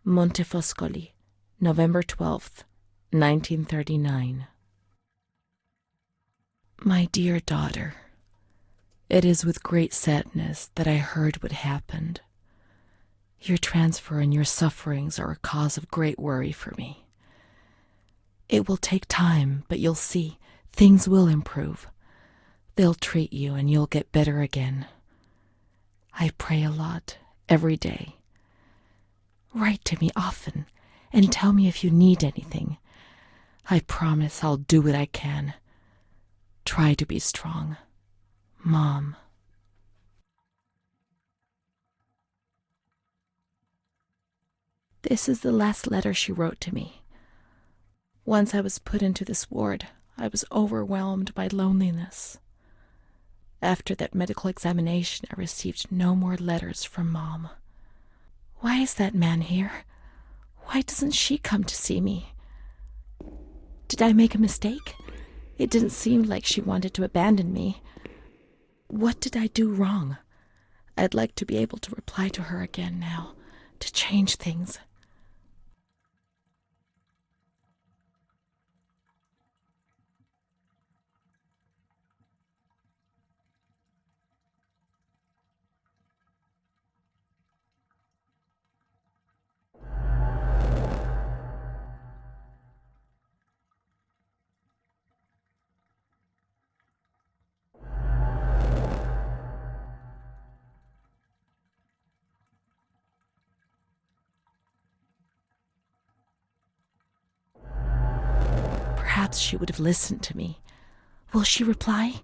Montefoscoli, November 12th, 1939. My dear daughter, it is with great sadness that I heard what happened. Your transfer and your sufferings are a cause of great worry for me. It will take time, but you'll see, things will improve. They'll treat you and you'll get better again. I pray a lot, every day. Write to me often and tell me if you need anything. I promise I'll do what I can. Try to be strong. Mom. This is the last letter she wrote to me. Once I was put into this ward, I was overwhelmed by loneliness. After that medical examination, I received no more letters from Mom. Why is that man here? Why doesn't she come to see me? Did I make a mistake? It didn't seem like she wanted to abandon me. What did I do wrong? I'd like to be able to reply to her again now, to change things. Perhaps she would have listened to me. Will she reply?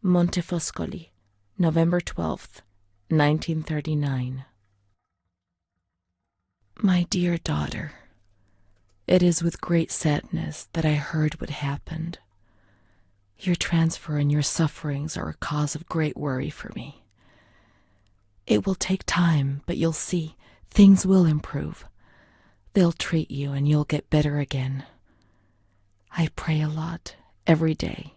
Montefoscoli, November 12th, 1939. My dear daughter, it is with great sadness that I heard what happened. Your transfer and your sufferings are a cause of great worry for me. It will take time, but you'll see, things will improve. They'll treat you and you'll get better again. I pray a lot, every day.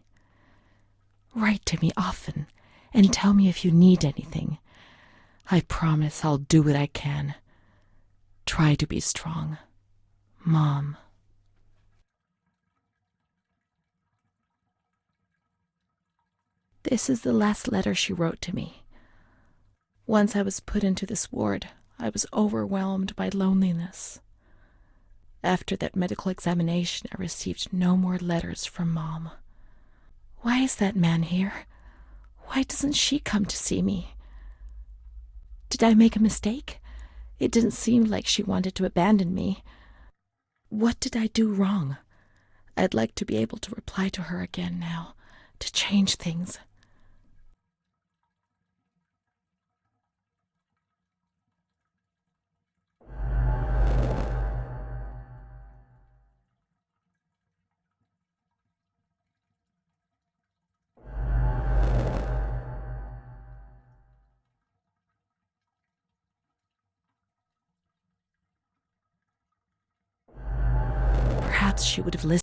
Write to me often and tell me if you need anything. I promise I'll do what I can. Try to be strong. Mom. This is the last letter she wrote to me. Once I was put into this ward, I was overwhelmed by loneliness. After that medical examination, I received no more letters from Mom. Why is that man here? Why doesn't she come to see me? Did I make a mistake? It didn't seem like she wanted to abandon me. What did I do wrong? I'd like to be able to reply to her again now, to change things. Perhaps she would have listened.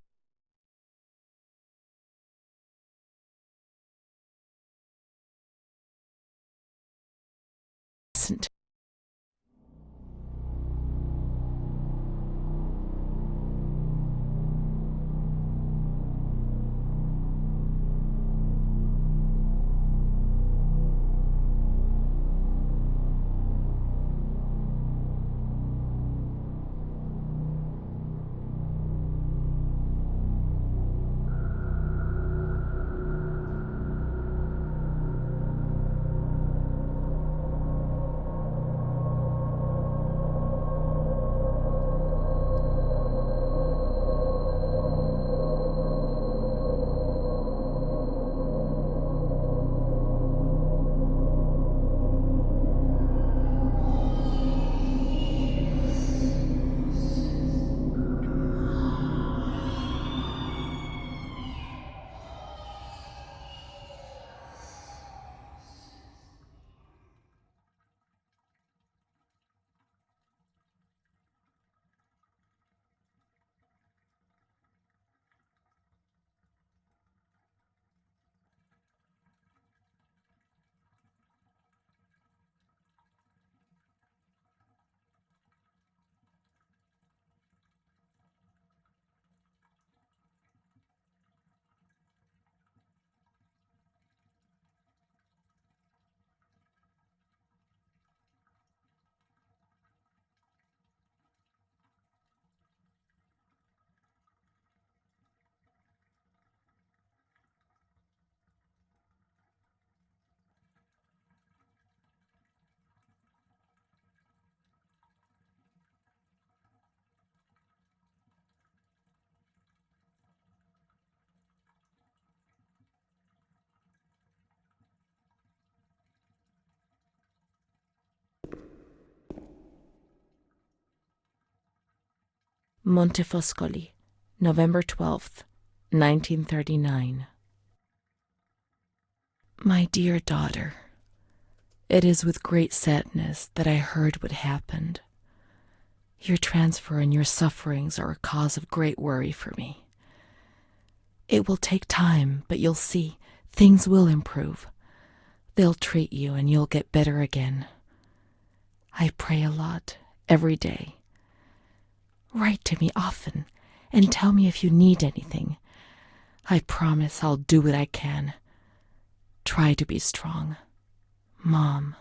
Montefoscoli, November 12th, 1939. My dear daughter, it is with great sadness that I heard what happened. Your transfer and your sufferings are a cause of great worry for me. It will take time, but you'll see, things will improve. They'll treat you and you'll get better again. I pray a lot, every day. Write to me often and tell me if you need anything. I promise I'll do what I can. Try to be strong. Mom.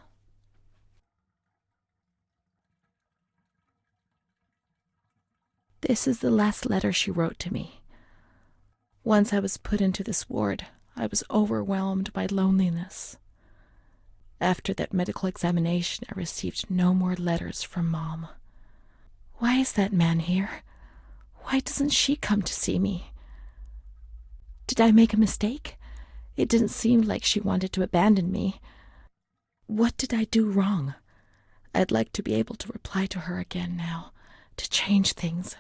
This is the last letter she wrote to me. Once I was put into this ward, I was overwhelmed by loneliness. After that medical examination, I received no more letters from Mom. Why is that man here? Why doesn't she come to see me? Did I make a mistake? It didn't seem like she wanted to abandon me. What did I do wrong? I'd like to be able to reply to her again now, to change things.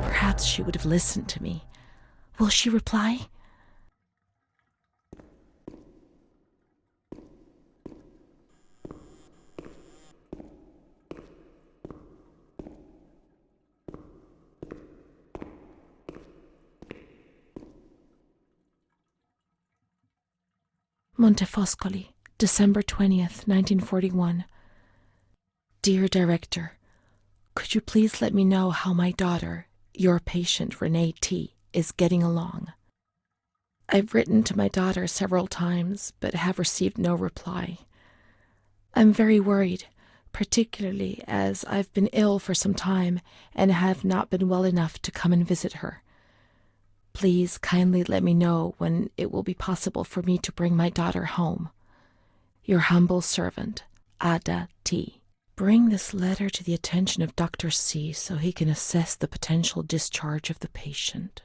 Perhaps she would have listened to me. Will she reply? Montefoscoli, December 20th, 1941. Dear Director, could you please let me know how my daughter, your patient Renee T., is getting along? I've written to my daughter several times, but have received no reply. I'm very worried, particularly as I've been ill for some time and have not been well enough to come and visit her. Please kindly let me know when it will be possible for me to bring my daughter home. Your humble servant, Ada T. Bring this letter to the attention of Dr. C so he can assess the potential discharge of the patient.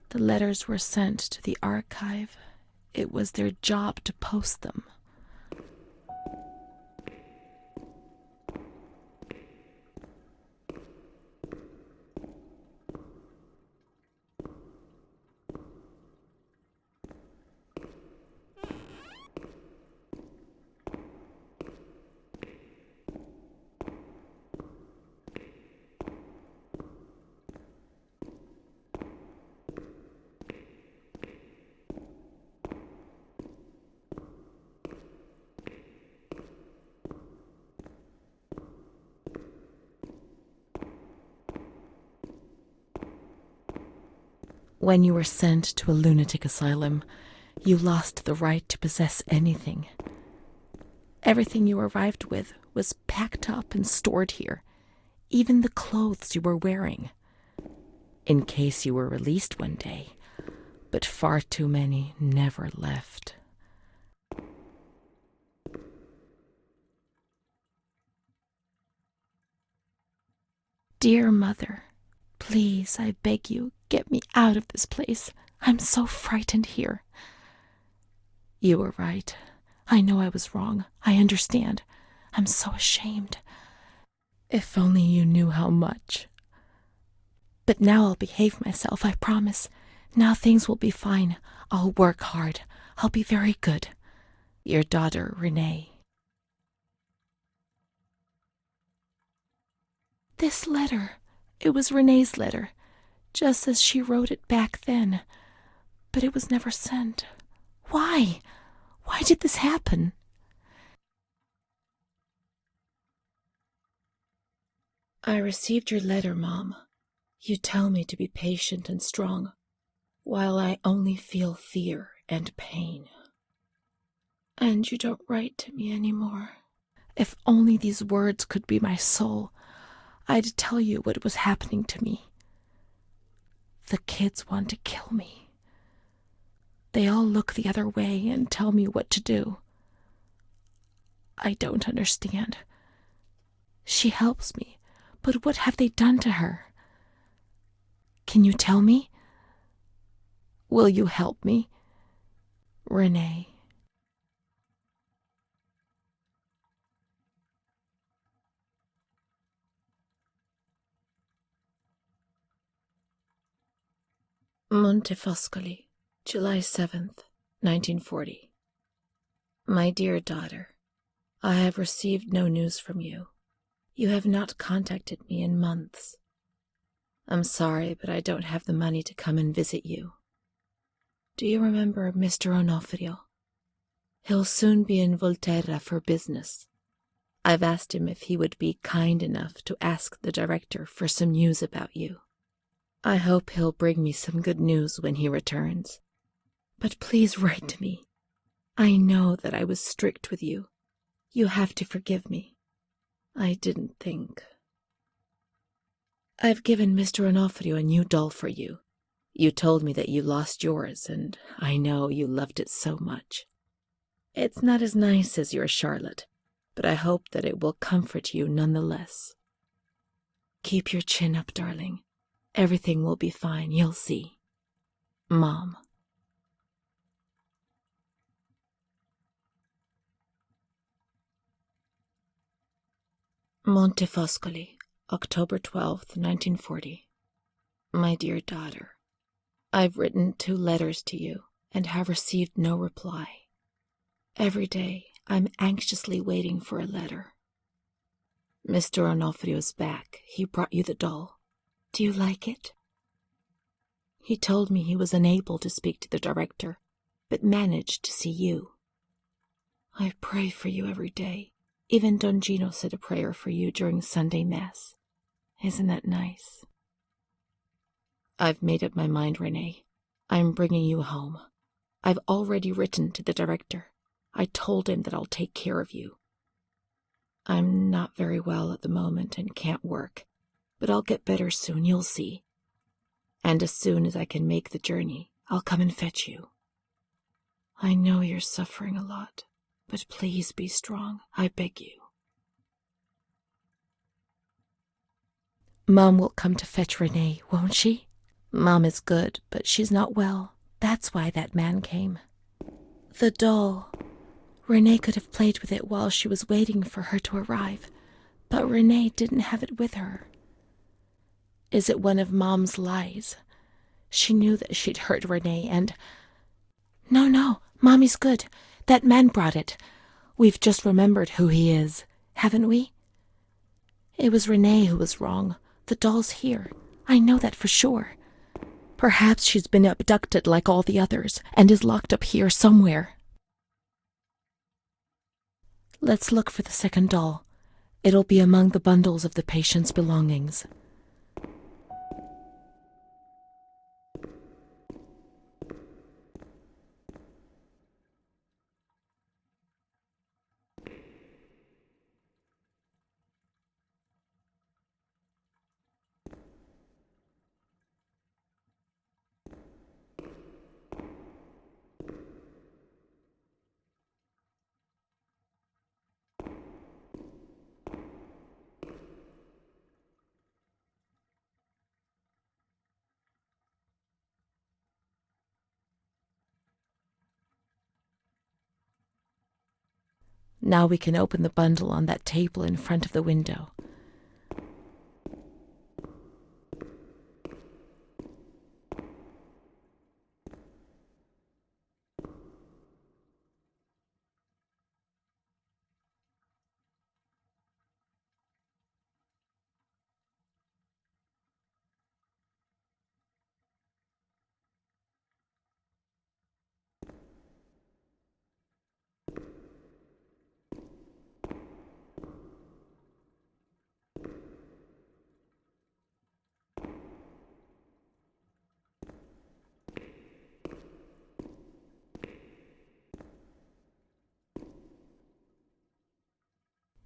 The letters were sent to the archive. It was their job to post them. When you were sent to a lunatic asylum, you lost the right to possess anything. Everything you arrived with was packed up and stored here, even the clothes you were wearing, in case you were released one day, but far too many never left. Dear Mother, please, I beg you, get me out of this place. I'm so frightened here. You were right. I know I was wrong. I understand. I'm so ashamed. If only you knew how much. But now I'll behave myself, I promise. Now things will be fine. I'll work hard. I'll be very good. Your daughter, Renee. This letter. It was Renee's letter, just as she wrote it back then. But it was never sent. Why? Why did this happen? I received your letter, Mom. You tell me to be patient and strong. while I only feel fear and pain. And you don't write to me anymore. If only these words could be my soul, I'd tell you what was happening to me. The kids want to kill me. They all look the other way and tell me what to do. I don't understand. She helps me, but what have they done to her? Can you tell me? Will you help me? Renee. Montefoscoli, July 7th, 1940. My dear daughter, I have received no news from you. You have not contacted me in months. I'm sorry, but I don't have the money to come and visit you. Do you remember Mr. Onofrio? He'll soon be in Volterra for business. I've asked him if he would be kind enough to ask the director for some news about you. I hope he'll bring me some good news when he returns. But please write to me. I know that I was strict with you. You have to forgive me. I didn't think. I've given Mr. Onofrio a new doll for you. You told me that you lost yours, and I know you loved it so much. It's not as nice as your Charlotte, but I hope that it will comfort you nonetheless. Keep your chin up, darling. Everything will be fine, you'll see. Mom. Montefoscoli, October 12th, 1940. My dear daughter, I've written 2 letters to you and have received no reply. Every day I'm anxiously waiting for a letter. Mr. Onofrio's back. He brought you the doll. Do you like it? He told me he was unable to speak to the director, but managed to see you. I pray for you every day. Even Don Gino said a prayer for you during Sunday Mass. Isn't that nice? I've made up my mind, Renee. I'm bringing you home. I've already written to the director. I told him that I'll take care of you. I'm not very well at the moment and can't work, but I'll get better soon, you'll see. And as soon as I can make the journey, I'll come and fetch you. I know you're suffering a lot, but please be strong, I beg you. Mom will come to fetch Renee, won't she? Mom is good, but she's not well. That's why that man came. The doll. Renee could have played with it while she was waiting for her to arrive, but Renee didn't have it with her. Is it one of Mom's lies? She knew that she'd hurt Renee and... No, Mommy's good. That man brought it. We've just remembered who he is, haven't we? It was Renee who was wrong. The doll's here. I know that for sure. Perhaps she's been abducted like all the others and is locked up here somewhere. Let's look for the second doll. It'll be among the bundles of the patient's belongings. Now we can open the bundle on that table in front of the window.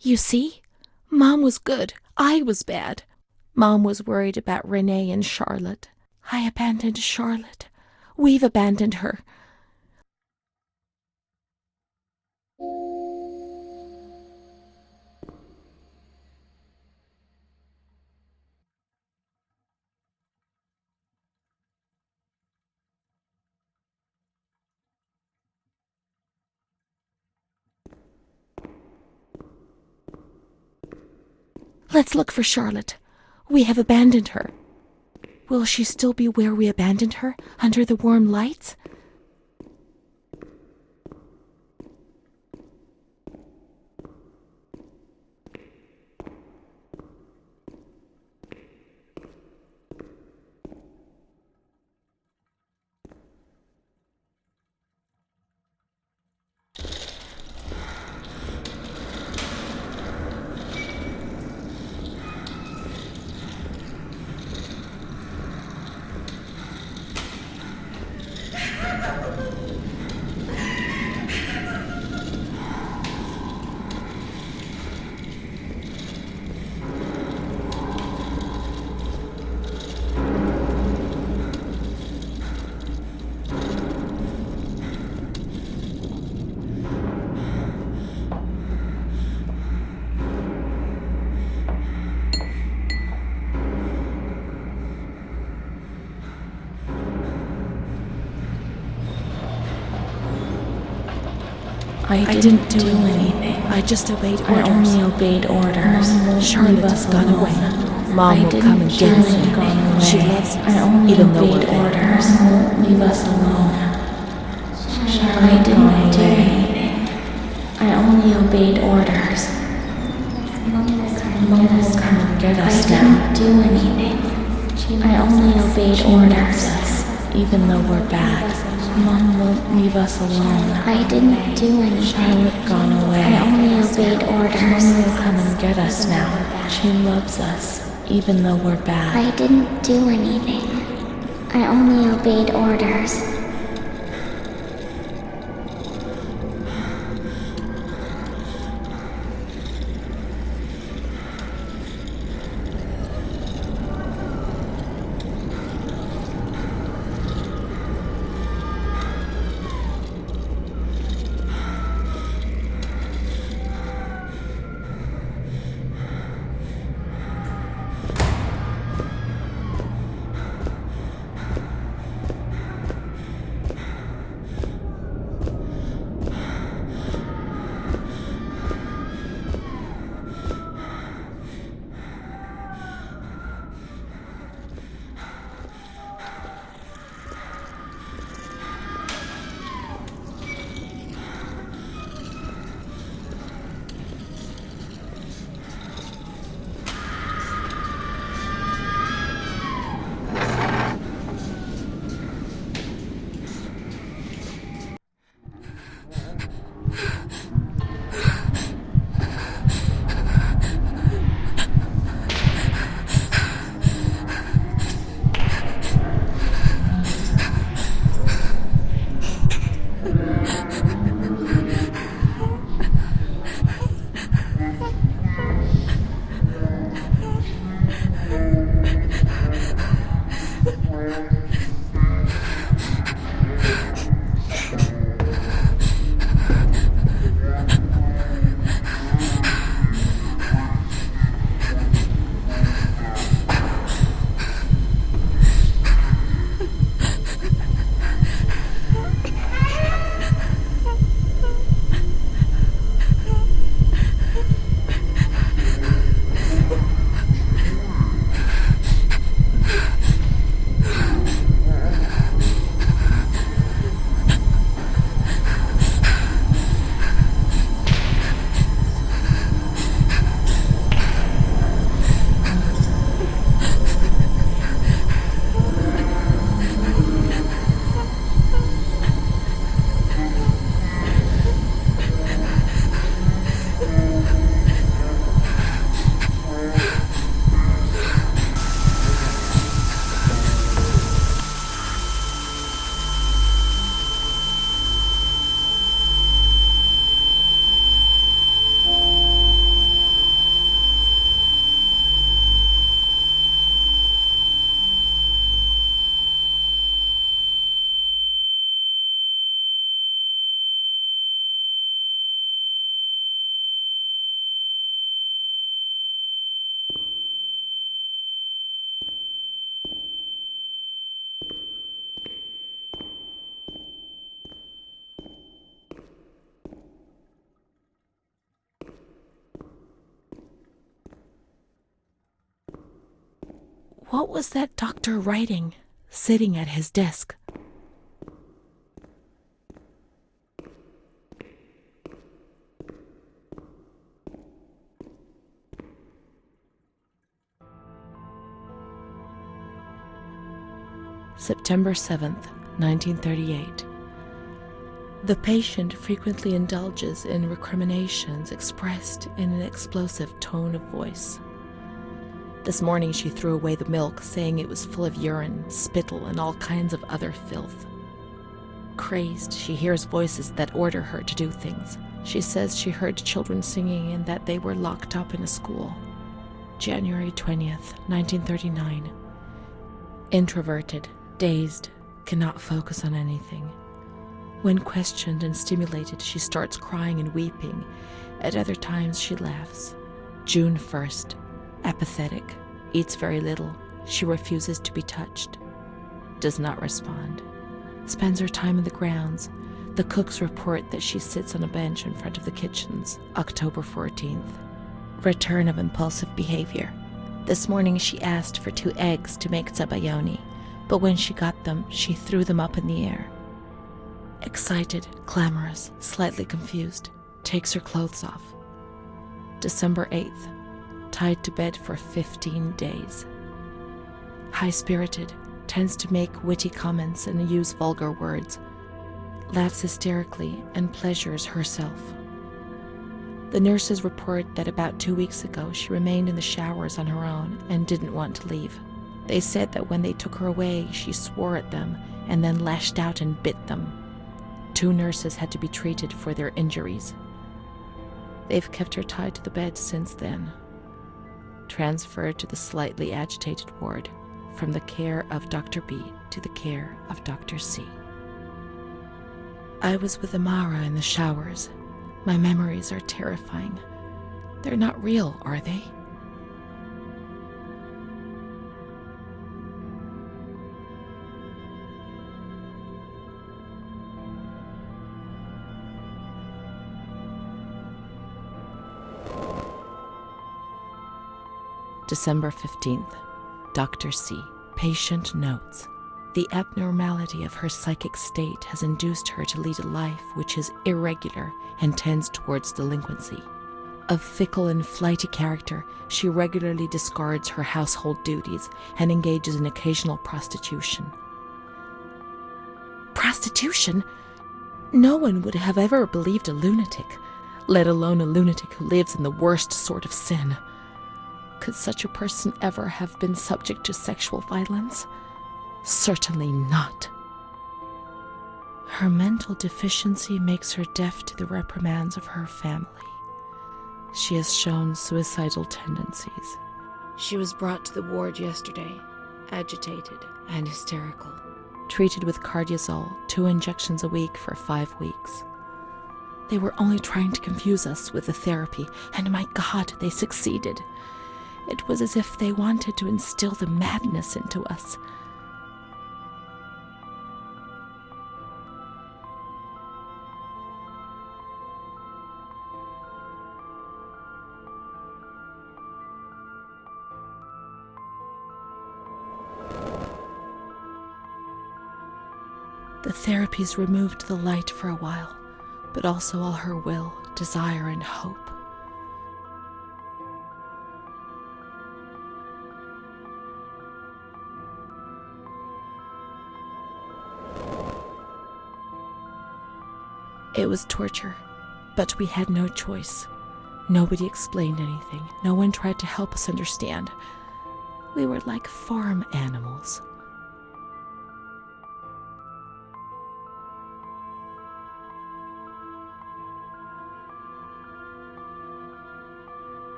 You see? Mom was good. I was bad. Mom was worried about Renee and Charlotte. I abandoned Charlotte. We've abandoned her. Let's look for Charlotte. We have abandoned her. Will she still be where we abandoned her, under the warm lights? I didn't do anything. I just obeyed orders. I only obeyed orders. Charlotte has gone away. Mom will come and get me. She loves us, even though we're bad. Mom won't leave us alone. I didn't do anything. I only obeyed orders. Mom will come and get us now. I didn't do anything. I only obeyed orders. Even though we're bad. Mom won't leave us alone. I didn't do anything. Charlotte gone away. I only obeyed orders. Mom will come and get us now. She loves us, even though we're bad. I didn't do anything. I only obeyed orders. What was that doctor writing, sitting at his desk? September 7th, 1938. The patient frequently indulges in recriminations expressed in an explosive tone of voice. This morning she threw away the milk, saying it was full of urine, spittle, and all kinds of other filth. Crazed, she hears voices that order her to do things. She says she heard children singing and that they were locked up in a school. January 20th, 1939. Introverted, dazed, cannot focus on anything. When questioned and stimulated, she starts crying and weeping. At other times, she laughs. June 1st. Apathetic. Eats very little. She refuses to be touched. Does not respond. Spends her time in the grounds. The cooks report that she sits on a bench in front of the kitchens. October 14th. Return of impulsive behavior. This morning she asked for 2 eggs to make zabayoni, but when she got them, she threw them up in the air. Excited, clamorous, slightly confused, takes her clothes off. December 8th. Tied to bed for 15 days. High-spirited, tends to make witty comments and use vulgar words, laughs hysterically and pleasures herself. The nurses report that about 2 weeks ago she remained in the showers on her own and didn't want to leave. They said that when they took her away, she swore at them and then lashed out and bit them. 2 nurses had to be treated for their injuries. They've kept her tied to the bed since then. Transferred to the slightly agitated ward, from the care of Dr. B to the care of Dr. C. I was with Amara in the showers. My memories are terrifying. They're not real, are they? December 15th. Dr. C. Patient notes. The abnormality of her psychic state has induced her to lead a life which is irregular and tends towards delinquency. Of fickle and flighty character, she regularly discards her household duties and engages in occasional prostitution. Prostitution? No one would have ever believed a lunatic, let alone a lunatic who lives in the worst sort of sin. Could such a person ever have been subject to sexual violence? Certainly not. Her mental deficiency makes her deaf to the reprimands of her family. She has shown suicidal tendencies. She was brought to the ward yesterday, agitated and hysterical. Treated with cardiazol, 2 injections a week for 5 weeks. They were only trying to confuse us with the therapy, and my God, they succeeded. It was as if they wanted to instill the madness into us. The therapies removed the light for a while, but also all her will, desire, and hope. It was torture, but we had no choice. Nobody explained anything. No one tried to help us understand. We were like farm animals.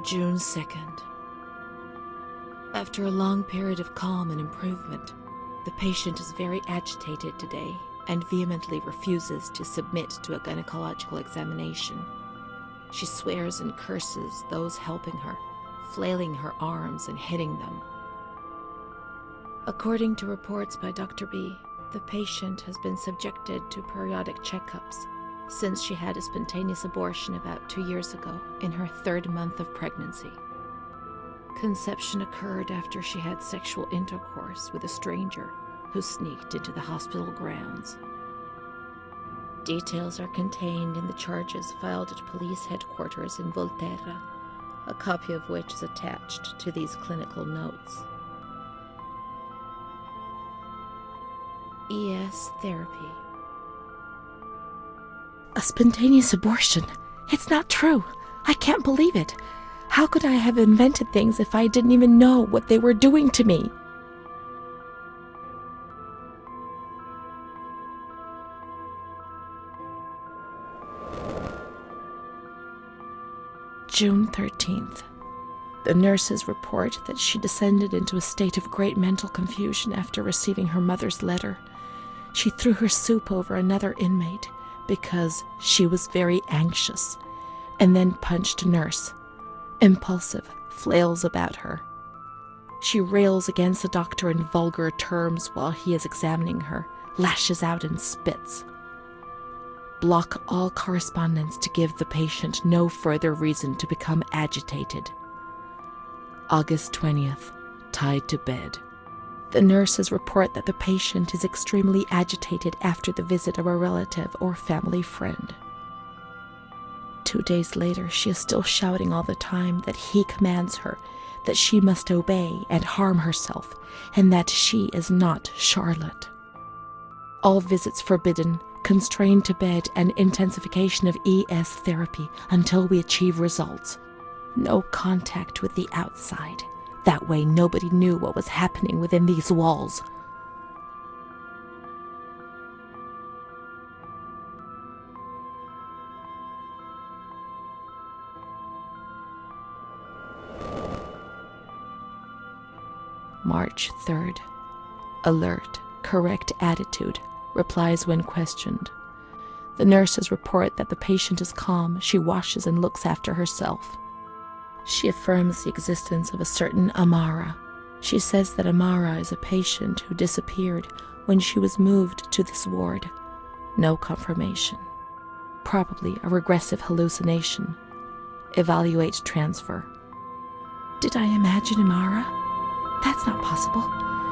June 2nd. After a long period of calm and improvement, the patient is very agitated today and vehemently refuses to submit to a gynecological examination. She swears and curses those helping her, flailing her arms and hitting them. According to reports by Dr. B, the patient has been subjected to periodic checkups, since she had a spontaneous abortion about 2 years ago in her 3rd month of pregnancy. Conception occurred after she had sexual intercourse with a stranger who sneaked into the hospital grounds. Details are contained in the charges filed at police headquarters in Volterra, a copy of which is attached to these clinical notes. ES therapy. A spontaneous abortion? It's not true. I can't believe it. How could I have invented things if I didn't even know what they were doing to me? June 13th. The nurses report that she descended into a state of great mental confusion after receiving her mother's letter. She threw her soup over another inmate because she was very anxious, and then punched a nurse. Impulsive, flails about her. She rails against the doctor in vulgar terms while he is examining her, lashes out and spits. Block all correspondence to give the patient no further reason to become agitated. August 20th, tied to bed. The nurses report that the patient is extremely agitated after the visit of a relative or family friend. 2 days later, she is still shouting all the time that he commands her, that she must obey and harm herself, and that she is not Charlotte. All visits forbidden, constrained to bed, and intensification of ES therapy until we achieve results. No contact with the outside. That way nobody knew what was happening within these walls. March 3rd. Alert, correct attitude, replies when questioned. The nurses report that the patient is calm, she washes and looks after herself. She affirms the existence of a certain Amara. She says that Amara is a patient who disappeared when she was moved to this ward. No confirmation. Probably a regressive hallucination. Evaluate transfer. Did I imagine Amara? That's not possible.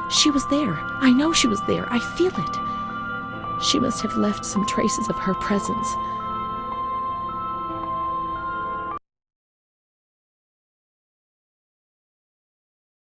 She was there. I know she was there. I feel it. She must have left some traces of her presence,